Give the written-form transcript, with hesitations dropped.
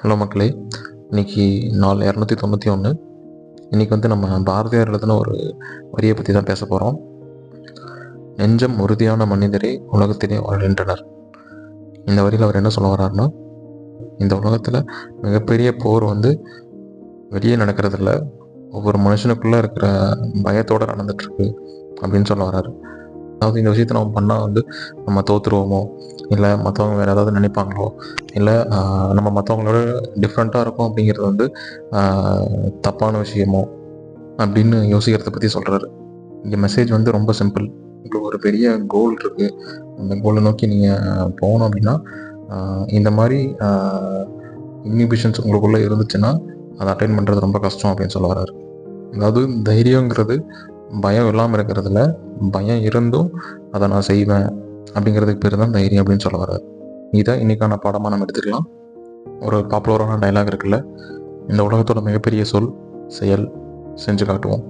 Hello மக்களே, இன்றைக்கி நாள் 291. இன்றைக்கி நம்ம பாரதியார் எழுதின ஒரு வரியை பற்றி தான் பேச போகிறோம். நெஞ்சம் உறுதியான மனிதரே உலகத்திலே வாழ்கின்றனர். இந்த வரியில் அவர் என்ன சொல்ல வர்றாருன்னா, இந்த உலகத்தில் மிகப்பெரிய போர் வெளியே நடக்கிறதில்ல, ஒவ்வொரு மனுஷனுக்குள்ளே இருக்கிற பயத்தோடு நடந்துகிட்ருக்கு அப்படின்னு சொல்ல வர்றாரு. அதாவது இந்த விஷயத்தை நம்ம பண்ணால் நம்ம தோற்றுருவோமோ, இல்லை மற்றவங்க வேறு ஏதாவது நினைப்பாங்களோ, இல்லை நம்ம மற்றவங்களோட டிஃப்ரெண்ட்டாக இருக்கும் அப்படிங்கிறது தப்பான விஷயமோ அப்படின்னு யோசிக்கிறத பற்றி சொல்கிறாரு. இந்த மெசேஜ் ரொம்ப சிம்பிள். உங்களுக்கு ஒரு பெரிய கோல் இருக்குது, அந்த கோலை நோக்கி நீங்கள் போகணும் அப்படின்னா இந்த மாதிரி இன்ஹிபிஷன்ஸ் உங்களுக்குள்ளே இருந்துச்சுன்னா அதை அட்டைன் பண்ணுறது ரொம்ப கஷ்டம் அப்படின்னு சொல்ல வர்றாரு. அதாவது தைரியங்கிறது பயம் இல்லாமல் இருக்கிறதுல, பயம் இருந்தும் அதை நான் செய்வேன் அப்படிங்கிறதுக்கு பேர் தான் தைரியம் அப்படின்னு சொல்ல வர்றாரு. இதை இன்றைக்கான பாடமாக நம்ம எடுத்துக்கலாம். ஒரு பாப்புலரான டைலாக் இருக்குல்ல, இந்த உலகத்தோட மிகப்பெரிய சொல் செயல், செஞ்சு காட்டுவோம்.